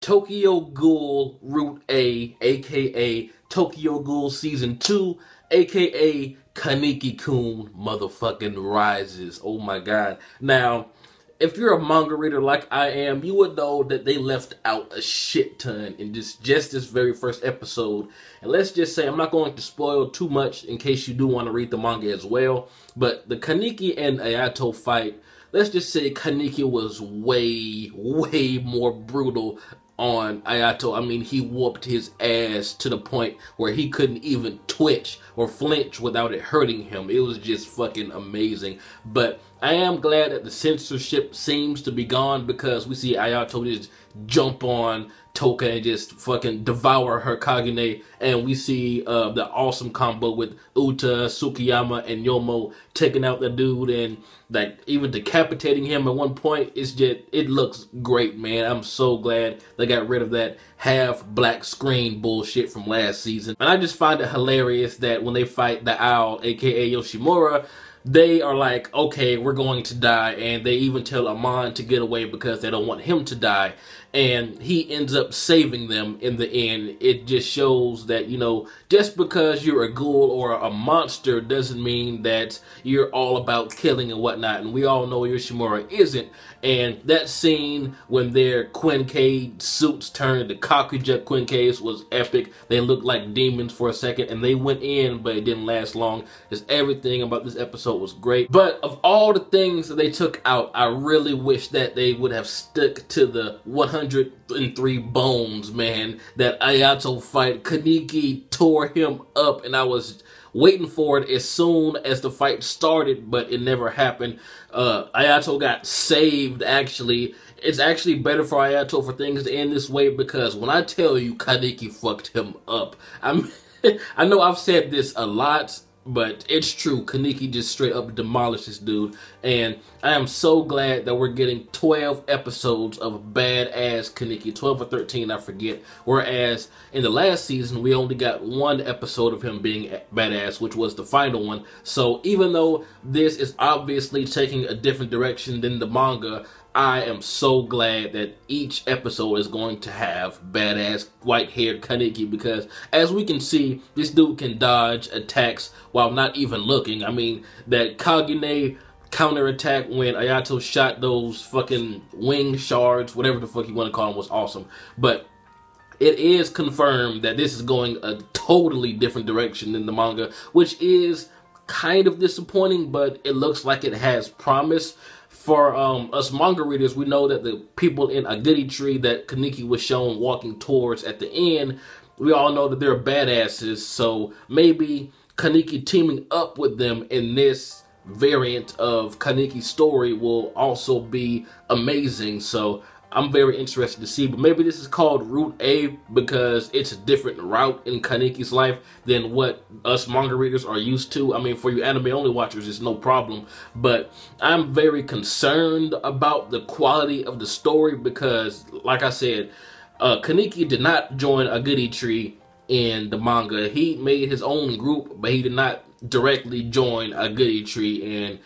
Tokyo Ghoul Route A, aka Tokyo Ghoul Season 2, aka Kaneki-kun motherfucking rises. Oh my god. Now, if you're a manga reader like I am, you would know that they left out a shit ton in just this very first episode. And let's just say, I'm not going to spoil too much in case you do want to read the manga as well, but the Kaneki and Ayato fight, let's just say Kaneki was way more brutal on Ayato. I mean, he whooped his ass to the point where he couldn't even twitch or flinch without it hurting him. It was just fucking amazing. But I am glad that the censorship seems to be gone, because we see Ayato just jump on Toka and just fucking devour her Kagune, and we see the awesome combo with Uta, Tsukiyama, and Yomo taking out the dude and like even decapitating him at one point. It's just, it looks great, man. I'm so glad they got rid of that half black screen bullshit from last season. And I just find it hilarious that when they fight the owl, aka Yoshimura, they are like, okay, we're going to die, and they even tell Amon to get away because they don't want him to die, and he ends up saving them in the end. It just shows that, you know, just because you're a ghoul or a monster doesn't mean that you're all about killing and whatnot, and we all know Yoshimura isn't. And that scene when their Quinque suits turned to Kakuja Quinques was epic. They looked like demons for a second, and they went in, but it didn't last long. Just everything about this episode was great. But of all the things that they took out, I really wish that they would have stuck to the 103 bones, man. That Ayato fight, Kaneki tore him up, and I was waiting for it as soon as the fight started, but it never happened. Ayato got saved, actually. It's actually better for Ayato for things to end this way, because when I tell you Kaneki fucked him up, I know I've said this a lot, but it's true. Kaneki just straight up demolished this dude, and I am so glad that we're getting 12 episodes of badass Kaneki, 12 or 13, I forget, whereas in the last season we only got one episode of him being badass, which was the final one. So even though this is obviously taking a different direction than the manga, I am so glad that each episode is going to have badass white-haired Kaneki, because as we can see, this dude can dodge attacks while not even looking. I mean, that Kagune counterattack when Ayato shot those fucking wing shards, whatever the fuck you want to call them, was awesome. But it is confirmed that this is going a totally different direction than the manga, which is kind of disappointing, but it looks like it has promise. For us manga readers, we know that the people in Aogiri tree that Kaneki was shown walking towards at the end, we all know that they're badasses, so maybe Kaneki teaming up with them in this variant of Kaneki's story will also be amazing. So I'm very interested to see, but maybe this is called Route A because it's a different route in Kaneki's life than what us manga readers are used to. I mean, for you anime-only watchers, it's no problem, but I'm very concerned about the quality of the story because, like I said, Kaneki did not join Aogiri tree in the manga. He made his own group, but he did not directly join Aogiri tree, and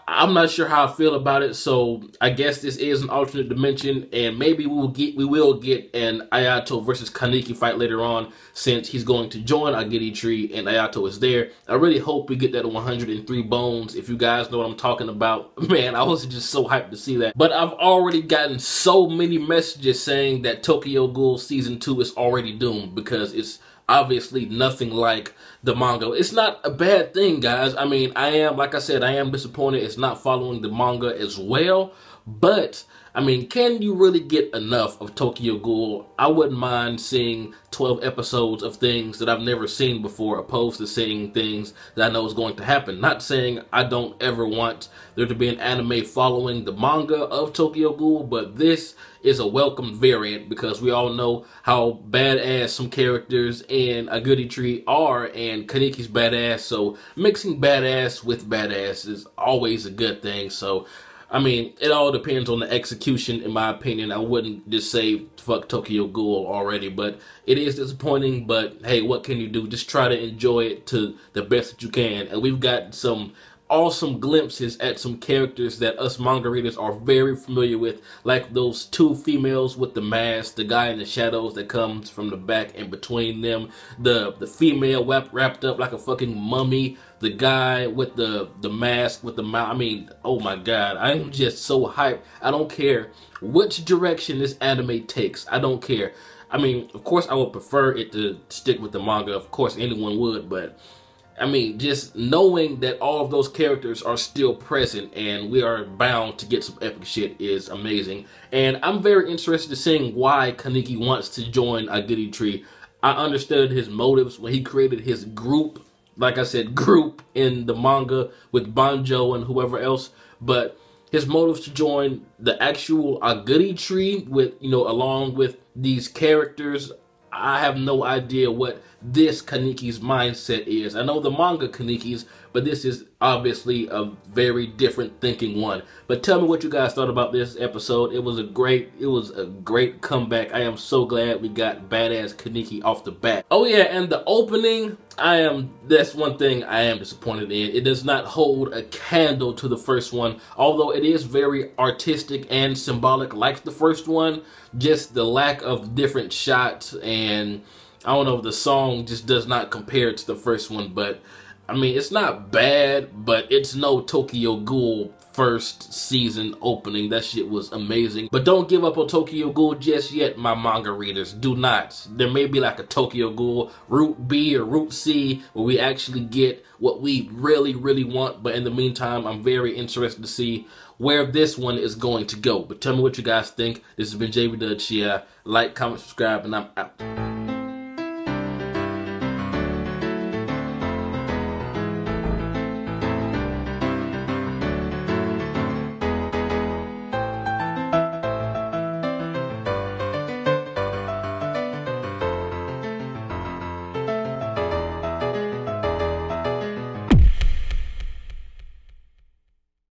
I'm not sure how I feel about it, so I guess this is an alternate dimension, and maybe we will get an Ayato versus Kaneki fight later on, since he's going to join Aogiri tree and Ayato is there. I really hope we get that 103 bones. If you guys know what I'm talking about, man, I was just so hyped to see that. But I've already gotten so many messages saying that Tokyo Ghoul Season 2 is already doomed because it's obviously nothing like the manga. It's not a bad thing, guys. I mean, like I said, I am disappointed it's not following the manga as well, but I mean, can you really get enough of Tokyo Ghoul? I wouldn't mind seeing 12 episodes of things that I've never seen before, opposed to seeing things that I know is going to happen. Not saying I don't ever want there to be an anime following the manga of Tokyo Ghoul, but this is a welcome variant because we all know how badass some characters in Aogiri tree are, and Kaneki's badass, so mixing badass with badass is always a good thing. So I mean, it all depends on the execution, in my opinion. I wouldn't just say fuck Tokyo Ghoul already, but it is disappointing. But hey, what can you do? Just try to enjoy it to the best that you can. And we've got some awesome glimpses at some characters that us manga readers are very familiar with, like those two females with the mask, the guy in the shadows that comes from the back and between them, the female wrapped up like a fucking mummy, the guy with the mask with the mouth. I mean, oh my god, I'm just so hyped. I don't care which direction this anime takes. I don't care. I mean, of course I would prefer it to stick with the manga. Of course anyone would, but I mean, just knowing that all of those characters are still present and we are bound to get some epic shit is amazing. And I'm very interested in seeing why Kaneki wants to join Aogiri. I understood his motives when he created his group, like I said, group in the manga with Banjo and whoever else, but his motives to join the actual Aogiri with, you know, along with these characters, I have no idea what this Kaneki's mindset is. I know the manga Kaneki's, but this is obviously a very different thinking one. But tell me what you guys thought about this episode. It was a great comeback. I am so glad we got badass Kaneki off the bat. Oh yeah, and the opening, that's one thing I am disappointed in. It does not hold a candle to the first one, although it is very artistic and symbolic like the first one. Just the lack of different shots, and I don't know, the song just does not compare to the first one. But I mean, it's not bad, but it's no Tokyo Ghoul first season opening. That shit was amazing. But don't give up on Tokyo Ghoul just yet, my manga readers. Do not. There may be like a Tokyo Ghoul Route B or Route C where we actually get what we really, really want. But in the meantime, I'm very interested to see where this one is going to go. But tell me what you guys think. This has been jbDAuchiha. Like, comment, subscribe, and I'm out.